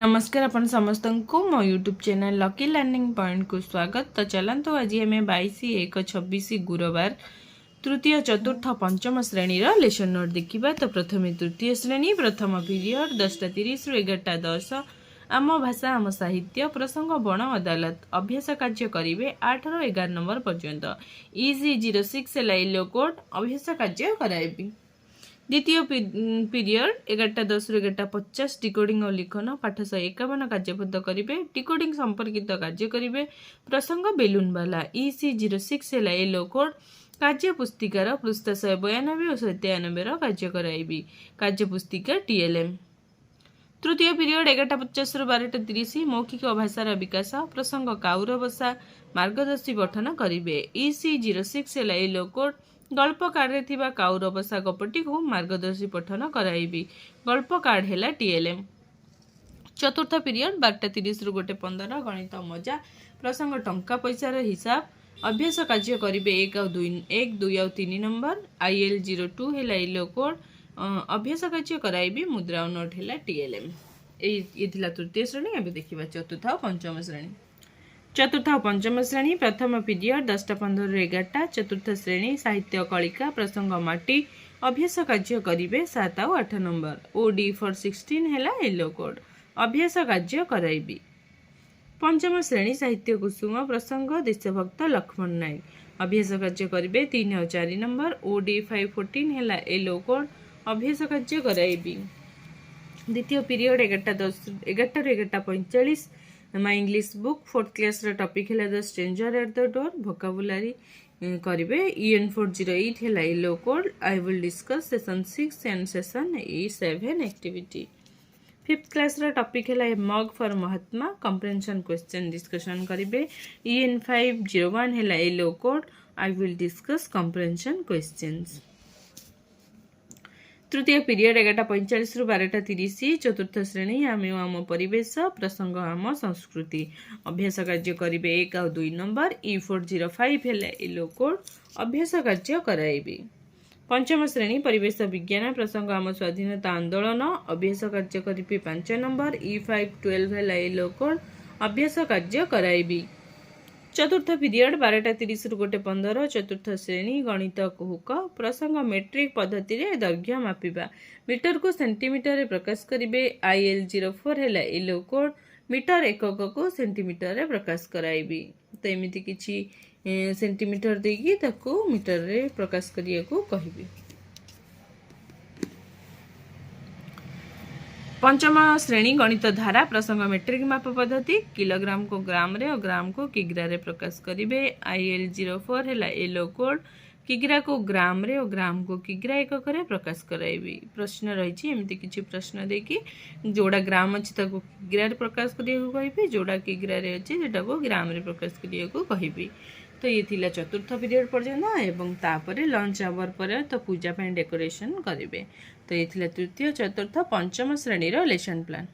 नमस्कार आपण समस्त को मो YouTube channel lucky learning point को स्वागत। तो चलते आज आम 22/1/26 गुरुवार तृतीय चतुर्थ पंचम श्रेणी लेसन नोट देखा। तो प्रथम तृतीय श्रेणी प्रथम पीरियड 10:30 रु 11:10 आम भाषा आम साहित्य प्रसंग बण अदालत अभ्यास कार्य करेंगे 8 ରୁ 11 नंबर पर्यंत। इजी 06 इलो कोड अभ्यास कार्य कराइबी। द्वितीय पीरियड 11:10 ରୁ 11:50 डिकोडिंग और लिखन पाठ 151 कार्यबद्ध करेंगे। डिकोडिंग संपर्कित कार्य करेंगे। प्रसंग बेलून वाला EC 06 एलो कोड कार्य पुस्तिकार पृष्ठ 192 और 193 कार्य कराइबी। कार्य पुस्तिका TLM। तृतीय पीरियड 11:50 ରୁ 12:30 मौखिक भाषार विकास प्रसंग काउर बसा मार्गदर्शी पठन करेंगे। EC 06 एलो कोड गल्प कार्ड थिबा काउर बसा गपटी को मार्गदर्शी पठन कराइबी। गल्प कार्ड हैला TLM। चतुर्थ पीरियड 12:30 ରୁ 1:15 गणित मजा प्रसंग टंका पैसार हिसाब अभ्यास कार्य करेंगे 1 2 और 3 नंबर। IL 02 हैला इलो कोड अभ्यास कार्य कराइबी। मुद्रा और नोट हैला TLM। ये तृतीय श्रेणी। अब देखिबा चतुर्थ और पंचम श्रेणी। चतुर्थ और पंचम श्रेणी प्रथम पीरियड 10:15 ରୁ 11टा। चतुर्थ श्रेणी साहित्य कलिका प्रसंग माटी अभ्यास कार्य करेंगे 7 और 8 नंबर। OD for 16 हैला इलो कोड अभ्यास कार्य कराइबी। पंचम श्रेणी साहित्य कुसुम प्रसंग देशभक्त लक्ष्मण नायक अभ्यास कार्य करेंगे 3 और 4 नंबर। OD 514 हैला इलो कोड अभ्यास कार्य कराइबी। द्वितीय पीरियड 11:10 ରୁ 11:45 my English book 4th class topic है the stranger at the door vocabulary करेंगे। EN 408 है इलो code I will discuss session 6 and session E7 activity. 5th class topic है mug for Mahatma comprehension question discussion करेंगे। EN 501 है इलो code I will discuss comprehension questions. तृतीय period 11:45 ରୁ 12:30 चतुर्थ श्रेणी आम परिवेश प्रसंग आम संस्कृति अभ्यास कार्य करेंगे 1 और 2 नंबर। E405 है इलो कोड अभ्यास कार्य कराइबी। पंचम श्रेणी परिवेश विज्ञान प्रसंग आम स्वाधीनता आंदोलन अभ्यास कार्य करेंगे 5 नंबर। E512 है इलो कोड अभ्यास कार्य कराइबी। चतुर्थ पीरियड 12:30 ରୁ 1:15 चतुर्थ श्रेणी गणित कुहुक प्रसंग मेट्रिक पद्धति रे दैर्घ्य मापिबा मीटर को सेंटीमीटर प्रकाश करेंगे। IL 04 है इलो कोड मीटर एकक को सेंटीमीटर रे प्रकाश कराइबी। तो एमिति किछि सेंटीमीटर देगी ताको मीटर रे प्रकाश करिया को कहिबी। पंचम श्रेणी गणित धारा प्रसंग मेट्रिक माप पद्धति किलोग्राम को ग्राम रे और ग्राम को किग्रा रे प्रकाश करेंगे। IL 04 है इलो कोड किग्रा को ग्राम रे और ग्राम को किग्रा एकक रे प्रकाश कराइबी। प्रश्न रही एमती किछि प्रश्न देकी जोड़ा ग्राम अच्छी ताको किग्रा रे प्रकाश करिया को कहिबी। जोड़ा किग्रा रे अच्छी सेटा को ग्राम रे प्रकाश करिया को कहिबी। तो ये थिला चतुर्थ पीरियड पर्यंत एवं तापरे लंच आवर पर तो पूजा डेकोरेशन करेंगे। तो ये थिला तृतीय चतुर्थ पंचम श्रेणी लेसन प्लान।